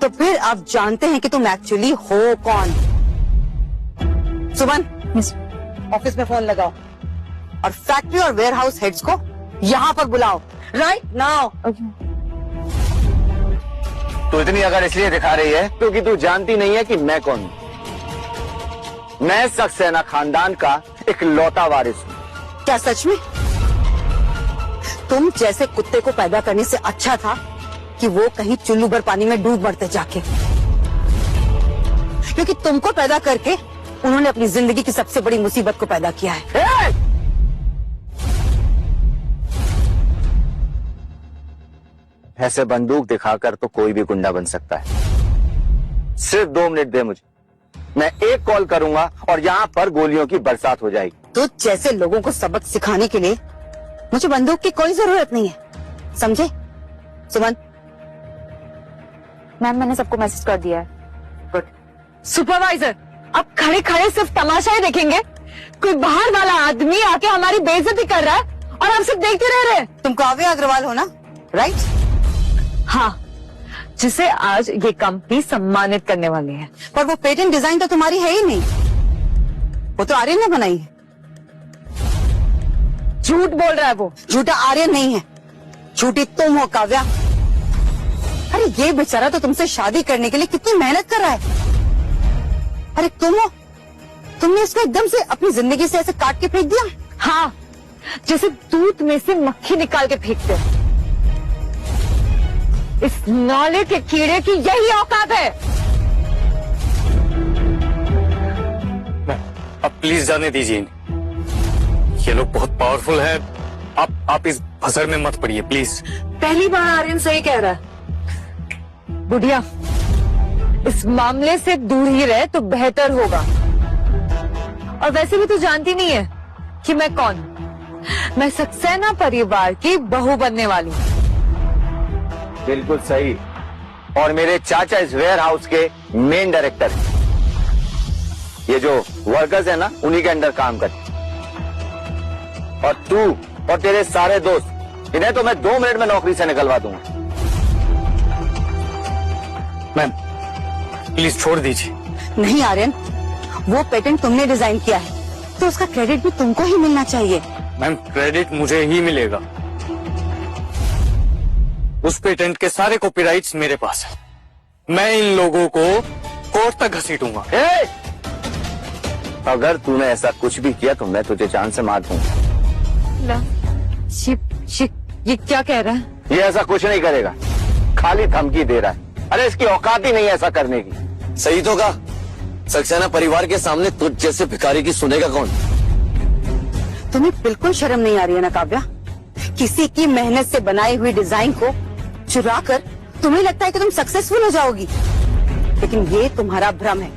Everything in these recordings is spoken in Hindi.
तो फिर आप जानते हैं कि तुम एक्चुअली हो कौन। सुमन, ऑफिस में फोन लगाओ और फैक्ट्री और वेयरहाउस हेड्स को यहाँ पर बुलाओ राइट नाउ। तू इतनी अगर इसलिए दिखा रही है क्योंकि तू जानती नहीं है कि मैं कौन हूं। मैं सक्सेना खानदान का इकलौता वारिस हूं। क्या सच में? तुम जैसे कुत्ते को पैदा करने से अच्छा था कि वो कहीं चुल्लू भर पानी में डूब मरते जाके, क्योंकि तुमको पैदा करके उन्होंने अपनी जिंदगी की सबसे बड़ी मुसीबत को पैदा किया है। ऐसे बंदूक दिखाकर तो कोई भी गुंडा बन सकता है। सिर्फ 2 मिनट दे मुझे, मैं एक कॉल करूंगा और यहाँ पर गोलियों की बरसात हो जाएगी। तो जैसे लोगों को सबक सिखाने के लिए मुझे बंदूक की कोई जरूरत नहीं है, समझे? सुमन। मैम, मैंने सबको मैसेज कर दिया है। गुड। सुपरवाइजर, अब खड़े खड़े सिर्फ तमाशा ही देखेंगे? कोई बाहर वाला आदमी आके हमारी बेइज्जती कर रहा है और हम सिर्फ देखते रह रहे हैं। तुम काव्या अग्रवाल हो ना, राइट? हाँ, जिसे आज ये कंपनी सम्मानित करने वाली है। पर वो पेटेंट डिजाइन तो तुम्हारी है ही नहीं, वो तो आर्यन ने बनाई है। झूठ बोल रहा है वो। झूठा आर्यन नहीं है, झूठी तुम हो काव्या। अरे ये बेचारा तो तुमसे शादी करने के लिए कितनी मेहनत कर रहा है। अरे तुम हो, तुमने इसको एकदम से अपनी जिंदगी से ऐसे काट के फेंक दिया। हाँ, जैसे दूध में से मक्खी निकाल के फेंकते हैं। इस नाले के कीड़े की यही औकात है। अब प्लीज जाने दीजिए, ये लोग बहुत पावरफुल है। आप इस फसर में मत पड़िए प्लीज। पहली बार आर्यन सही कह रहा है। बुढ़िया, इस मामले से दूर ही रहे तो बेहतर होगा। और वैसे भी तू जानती नहीं है कि मैं कौन हूं। मैं सक्सेना परिवार की बहू बनने वाली हूँ। बिल्कुल सही। और मेरे चाचा इस वेयर हाउस के मेन डायरेक्टर हैं। ये जो वर्कर्स है ना, उन्हीं के अंडर काम करते। और तू और तेरे सारे दोस्त, इन्हें तो मैं 2 मिनट में नौकरी से निकलवा दूंगा। मैम प्लीज छोड़ दीजिए। नहीं आर्यन, वो पेटेंट तुमने डिजाइन किया है तो उसका क्रेडिट भी तुमको ही मिलना चाहिए। मैम, क्रेडिट मुझे ही मिलेगा। उस पेटेंट के सारे कॉपीराइट्स मेरे पास है। मैं इन लोगों को कोर्ट तक घसीटूंगा। अगर तूने ऐसा कुछ भी किया तो मैं तुझे जान से मार दूंगा। ये क्या कह रहा है? ये ऐसा कुछ नहीं करेगा, खाली धमकी दे रहा है। अरे इसकी औकात ही नहीं है ऐसा करने की। सही तो कहा, सक्सेना परिवार के सामने तुझ जैसे भिखारी की सुनेगा कौन? तुम्हें बिल्कुल शर्म नहीं आ रही है ना काव्या? किसी की मेहनत से बनाई हुई डिजाइन को चुरा कर तुम्हें लगता है कि तुम सक्सेसफुल हो जाओगी, लेकिन ये तुम्हारा भ्रम है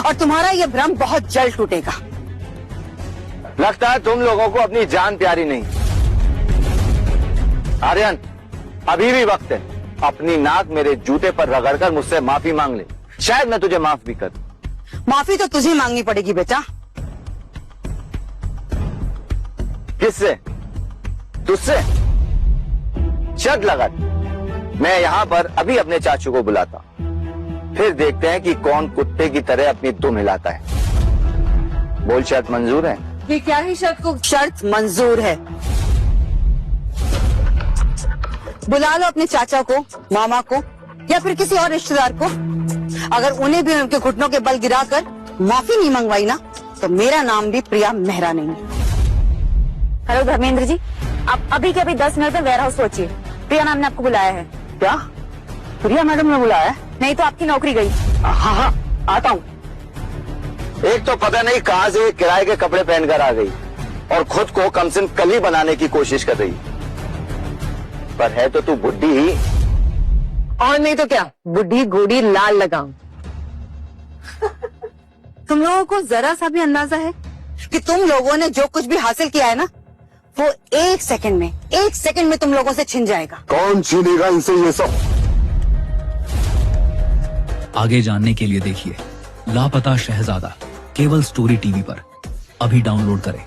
और तुम्हारा ये भ्रम बहुत जल्द टूटेगा। लगता है तुम लोगों को अपनी जान प्यारी नहीं। आर्यन, अभी भी वक्त है, अपनी नाक मेरे जूते पर रगड़कर मुझसे माफी मांग ले, शायद मैं तुझे माफ भी कर दूं। माफी तो तुझे मांगनी पड़ेगी बेटा। किससे? तुझसे? शर्त लगा, मैं यहाँ पर अभी अपने चाचू को बुलाता, फिर देखते हैं कि कौन कुत्ते की तरह अपनी दुम हिलाता है। बोल, शर्त मंजूर है? ये क्या है शर्त को? शर्त मंजूर है। बुला लो अपने चाचा को, मामा को या फिर किसी और रिश्तेदार को। अगर उन्हें भी उनके घुटनों के बल गिराकर माफी नहीं मंगवाई ना, तो मेरा नाम भी प्रिया मेहरा नहीं है। हेलो धर्मेंद्र जी, आप अभी के अभी 10 मिनट में वेयर हाउस पहुंचिए। प्रिया मैम ने आपको बुलाया है। क्या? प्रिया मैडम ने बुलाया है? नहीं तो आपकी नौकरी गई। हाँ हाँ, आता हूँ। एक तो पता नहीं कहां से किराए के कपड़े पहनकर आ गई और खुद को कमसिन कली बनाने की कोशिश कर रही, पर है तो तू बुड्ढी ही। और नहीं तो क्या, बुढ़ी घोड़ी लाल लगाऊं। तुम लोगों को जरा सा भी अंदाजा है कि तुम लोगों ने जो कुछ भी हासिल किया है ना, वो एक सेकंड में तुम लोगों से छिन जाएगा। कौन छीनेगा इनसे ये सब? आगे जानने के लिए देखिए लापता शहजादा केवल स्टोरी टीवी पर। अभी डाउनलोड करें।